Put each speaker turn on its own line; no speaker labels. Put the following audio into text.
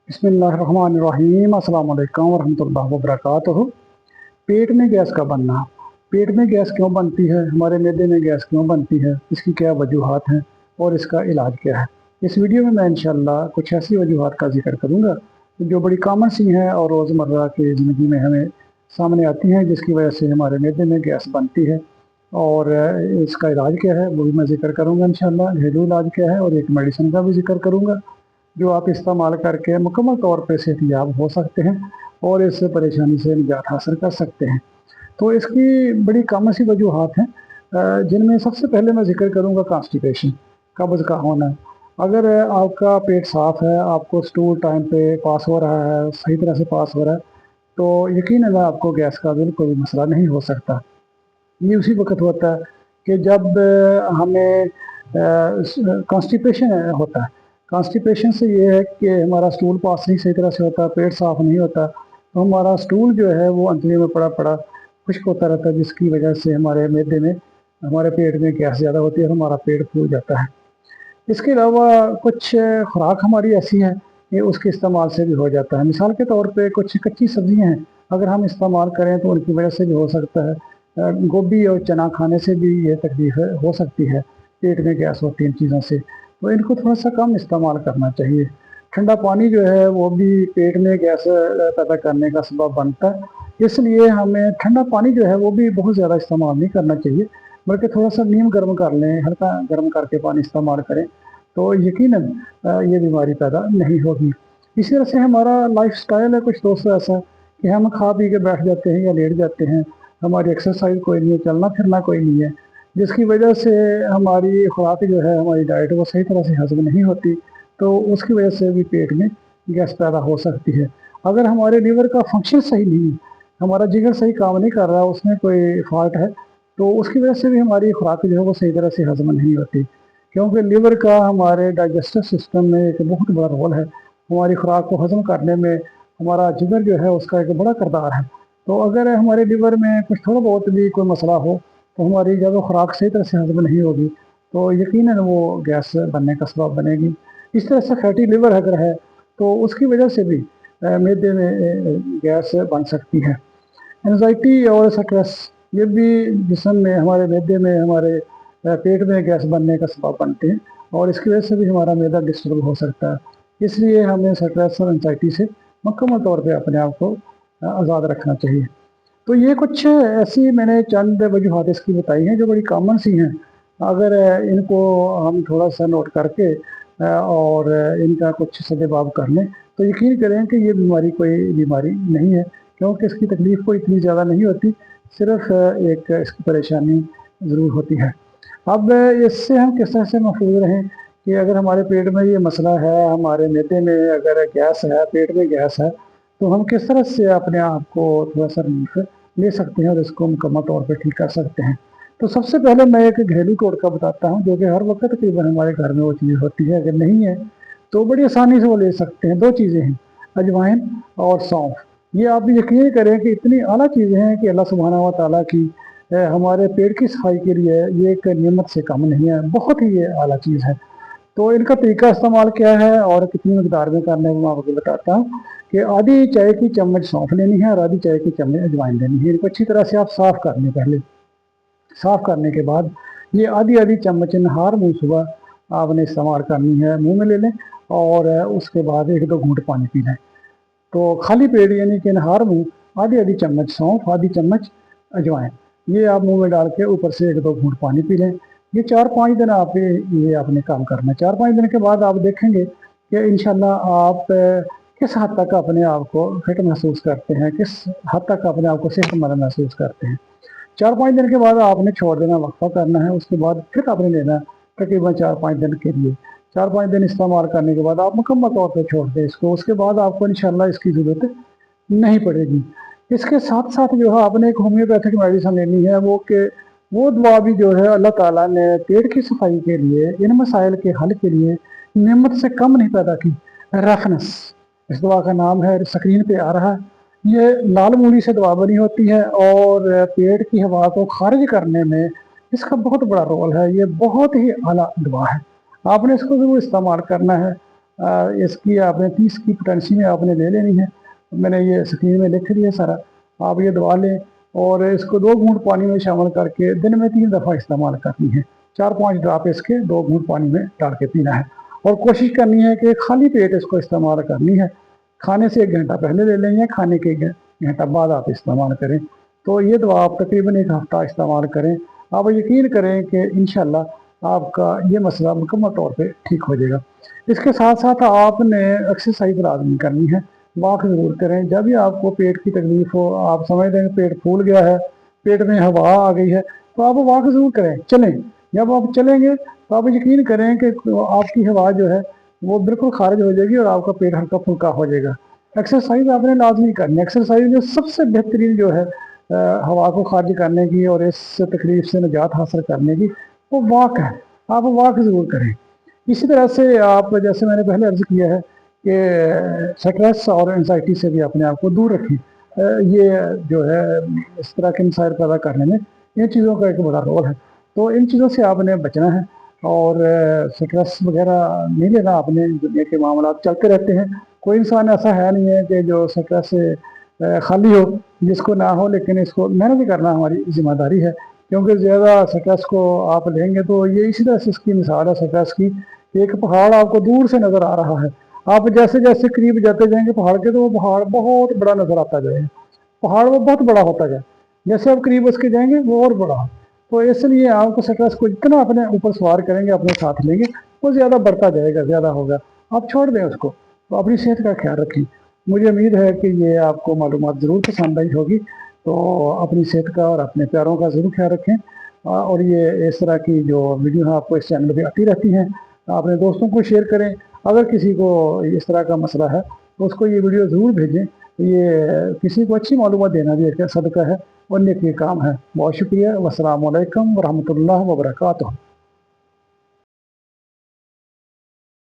बिस्मिल्लाहिर्रहमानिर्रहीम। अस्सलाम वालेकुम वरहमतुल्लाहि वबरकातुहू। पेट में गैस का बनना। पेट में गैस क्यों बनती है, हमारे मैदे में गैस क्यों बनती है, इसकी क्या वजूहात हैं और इसका इलाज क्या है। इस वीडियो में मैं इंशाअल्लाह कुछ ऐसी वजूहात का जिक्र करूँगा जो बड़ी कॉमन सी हैं और रोज़मर्रा की ज़िंदगी में हमें सामने आती हैं, जिसकी वजह से हमारे मैदे में गैस बनती है। और इसका इलाज क्या है वो भी मैं जिक्र करूँगा इंशाअल्लाह। घरेलू इलाज क्या है और एक मेडिसिन का भी जिक्र करूँगा जो आप इस्तेमाल करके मुकम्मल तौर पर सेहतयाब हो सकते हैं और इस परेशानी से निजात हासिल कर सकते हैं। तो इसकी बड़ी कम सी वजूहात हैं, जिनमें सबसे पहले मैं जिक्र करूँगा कॉन्स्टिपेशन, कब्ज़ का होना। अगर आपका पेट साफ़ है, आपको स्टूल टाइम पे पास हो रहा है, सही तरह से पास हो रहा है, तो यकीनन आपको गैस का बिल्कुल भी मसला नहीं हो सकता। ये उसी वक़्त होता है कि जब हमें कॉन्स्टिपेशन होता है। कॉन्स्टिपेशन से ये है कि हमारा स्टूल पास नहीं सही तरह से होता, पेट साफ़ नहीं होता, तो हमारा स्टूल जो है वो अंतड़ियों में पड़ा पड़ा खुश्क होता रहता है, जिसकी वजह से हमारे मैदे में, हमारे पेट में गैस ज़्यादा होती है और हमारा पेट फूल जाता है। इसके अलावा कुछ खुराक हमारी ऐसी है कि उसके इस्तेमाल से भी हो जाता है। मिसाल के तौर पे कुछ कच्ची सब्ज़ियाँ हैं, अगर हम इस्तेमाल करें तो उनकी वजह से भी हो सकता है। गोभी और चना खाने से भी ये तकलीफ़ हो सकती है, पेट में गैस होती है इन चीज़ों से, तो इनको थोड़ा-सा कम इस्तेमाल करना चाहिए। ठंडा पानी जो है वो भी पेट में गैस पैदा करने का सबब बनता है, इसलिए हमें ठंडा पानी जो है वो भी बहुत ज़्यादा इस्तेमाल नहीं करना चाहिए, बल्कि थोड़ा-सा नीम गर्म कर लें, हल्का गर्म करके पानी इस्तेमाल करें, तो यकीनन ये बीमारी पैदा नहीं होगी। इसी तरह से हमारा लाइफ़स्टाइल है कुछ दोस्तों ऐसा कि हम खा पी के बैठ जाते हैं या लेट जाते हैं, हमारी एक्सरसाइज कोई नहीं है, चलना फिरना कोई नहीं है, जिसकी वजह से हमारी खुराक जो है, हमारी डाइट वो सही तरह से हज़म नहीं होती, तो उसकी वजह से भी पेट में गैस पैदा हो सकती है। अगर हमारे लीवर का फंक्शन सही नहीं है, हमारा जिगर सही काम नहीं कर रहा, उसमें कोई फॉल्ट है, तो उसकी वजह से भी हमारी खुराक जो है वो सही तरह से हज़म नहीं होती, क्योंकि लीवर का हमारे डाइजेस्टिव सिस्टम में एक बहुत बड़ा रोल है। हमारी खुराक को हज़म करने में हमारा जिगर जो है उसका एक बड़ा किरदार है। तो अगर हमारे लीवर में कुछ थोड़ा बहुत भी कोई मसला हो, तो हमारी जब वो खुराक सही तरह से हज़म नहीं होगी, तो यकीनन वो गैस बनने का सबब बनेगी। इस तरह से फैटी लिवर अगर है, तो उसकी वजह से भी मैदे में गैस बन सकती है। एंजाइटी और स्ट्रेस, ये भी जिस्म में, हमारे मैदे में, हमारे पेट में गैस बनने का सबब बनते हैं और इसकी वजह से भी हमारा मैदा डिस्टर्ब हो सकता है। इसलिए हमें स्ट्रेस और एंजाइटी से मुकम्मल तौर पे अपने आप को आज़ाद रखना चाहिए। तो ये कुछ ऐसी मैंने चंद वजूहात इसकी बताई हैं जो बड़ी कॉमन सी हैं। अगर इनको हम थोड़ा-सा नोट करके और इनका कुछ सद्देबाब कर लें, तो यकीन करें कि ये बीमारी कोई बीमारी नहीं है, क्योंकि इसकी तकलीफ़ कोई इतनी ज़्यादा नहीं होती, सिर्फ़ एक इसकी परेशानी ज़रूर होती है। अब इससे हम किस तरह से महफूज़ रहें कि अगर हमारे पेट में ये मसला है, हमारे मैदे में अगर गैस है, पेट में गैस है, तो हम किस तरह से अपने आप को थोड़ा-सा रिलीफ़ ले सकते हैं और इसको मुकम्मल तौर पे ठीक कर सकते हैं। तो सबसे पहले मैं एक घरेलू टोटका बताता हूँ, जो कि हर वक़्त तकरीबन हमारे घर में वो चीज़ होती है, अगर नहीं है तो बड़ी आसानी से वो ले सकते हैं। 2 चीज़ें हैं, अजवाइन और सौंफ। ये आप भी यकीन करें कि इतनी आला चीज़ें हैं कि अल्लाह सुब्हानहू व तआला की हमारे पेट की सफाई के लिए ये एक नेमत से कम नहीं है, बहुत ही ये आला चीज़ है। तो इनका तरीका इस्तेमाल क्या है और कितनी मकदार में करना है वो मैं आपको बताता हूँ कि आधी चाय की चम्मच सौंफ लेनी है और आधी चाय की चम्मच अजवाइन लेनी है। इनको अच्छी तरह से आप साफ़ कर लें पहले। साफ़ करने के बाद ये आधी-आधी चम्मच नहार मुँह सुबह आपने इस्तेमाल करनी है, मुँह में ले लें और उसके बाद 1-2 घूँट पानी पी लें। तो खाली पेट यानी कि नहार मुँह आधी-आधी चम्मच सौंफ, आधी चम्मच अजवाइन, ये आप मुँह में डाल के ऊपर से 1-2 घूँट पानी पी लें। ये 4-5 दिन आप ये आपने काम करना है। 4-5 दिन के बाद आप देखेंगे कि इंशाअल्लाह आप किस हद तक अपने आप को फिट महसूस करते हैं, किस हद तक अपने आप को सेहतमंद महसूस करते हैं। 4-5 दिन के बाद आपने छोड़ देना, वक्फा करना है, उसके बाद फिर आपने लेना है तकरीबन 4-5 दिन के लिए। 4-5 दिन इस्तेमाल करने के बाद आप मुकम्मल तौर पे छोड़ दें इसको, उसके बाद आपको इंशाअल्लाह इसकी ज़रूरत नहीं पड़ेगी। इसके साथ-साथ जो है आपने एक होम्योपैथिक मेडिसिन लेनी है, वो दवा भी जो है अल्लाह ताला ने पेट की सफाई के लिए, इन मसाइल के हल के लिए नेमत से कम नहीं पैदा की। रेफनेस, इस दवा का नाम है, स्क्रीन पे आ रहा है। ये लाल मूली से दवा बनी होती है और पेट की हवा को खारिज करने में इसका बहुत बड़ा रोल है। ये बहुत ही आला दवा है, आपने इसको ज़रूर इस्तेमाल करना है इसकी आपने 30 की पोटेंसी में आपने ले लेनी है। मैंने ये स्क्रीन में लिख दिया सारा। आप ये दवा लें और इसको 2 घूंट पानी में शामिल करके दिन में 3 दफ़ा इस्तेमाल करनी है। 4-5 ड्रॉप इसके 2 घूंट पानी में डाल के पीना है और कोशिश करनी है कि खाली पेट इसको इस्तेमाल करनी है। खाने से 1 घंटा पहले ले लें या खाने के 1 घंटा बाद आप इस्तेमाल करें। तो ये दवा आप तकरीबन 1 हफ्ता इस्तेमाल करें। आप यकीन करें कि इंशाल्लाह आपका ये मसला मुकम्मल तौर पे ठीक हो जाएगा। इसके साथ साथ आपने एक्सरसाइज लाजमी करनी है, वॉक ज़रूर करें। जब भी आपको पेट की तकलीफ़ हो, आप समझ रहे हैं पेट फूल गया है, पेट में हवा आ गई है, तो आप वॉक ज़रूर करें, चलें। जब आप चलेंगे तो आप यकीन करें कि आपकी हवा जो है वो बिल्कुल खारिज हो जाएगी और आपका पेट हल्का फुल्का हो जाएगा। एक्सरसाइज आपने लाजमी करनी है। एक्सरसाइज में सबसे बेहतरीन जो है हवा को खारिज करने की और इस तकलीफ से निजात हासिल करने की, वो वॉक है। आप वॉक ज़रूर करें। इसी तरह से आप, जैसे मैंने पहले अर्ज़ किया है कि स्ट्रेस और एंजाइटी से भी अपने आप को दूर रखें। ये जो है इस तरह के मसाइल पैदा करने में इन चीज़ों का एक बड़ा रोल है। तो इन चीज़ों से आपने बचना है और स्ट्रेस वगैरह नहीं लेना आपने। दुनिया के मामला चलते रहते हैं, कोई इंसान ऐसा है नहीं है कि जो स्ट्रेस से खाली हो, जिसको ना हो। लेकिन इसको मैनेज करना हमारी जिम्मेदारी है, क्योंकि ज़्यादा स्ट्रेस को आप लेंगे तो ये इसी तरह से इसकी मिसाल है स्ट्रेस की। एक पहाड़ आपको दूर से नज़र आ रहा है, आप जैसे जैसे करीब जाते जाएंगे पहाड़ के, तो वो पहाड़ बहुत बड़ा नज़र आता जाएगा। पहाड़ वो बहुत बड़ा होता जाए, जैसे आप करीब उसके जाएंगे वो और बड़ा। तो इसलिए आपको स्ट्रेस को जितना अपने ऊपर सवार करेंगे, अपने साथ लेंगे, वो ज़्यादा बढ़ता जाएगा, ज़्यादा होगा। आप छोड़ दें उसको। तो अपनी सेहत का ख्याल रखें। मुझे उम्मीद है कि ये आपको मालूमात ज़रूर पसंद आई होगी। तो अपनी सेहत का और अपने प्यारों का ज़रूर ख्याल रखें। और ये इस तरह की जो वीडियो है आपको इस चैनल पर आती रहती हैं, अपने दोस्तों को शेयर करें। अगर किसी को इस तरह का मसला है तो उसको ये वीडियो ज़रूर भेजें। ये किसी को अच्छी मालूमात देना भी एक सदका है और नेक काम है। बहुत शुक्रिया। अस्सलाम वालेकुम व रहमतुल्लाह व बरकातुहू।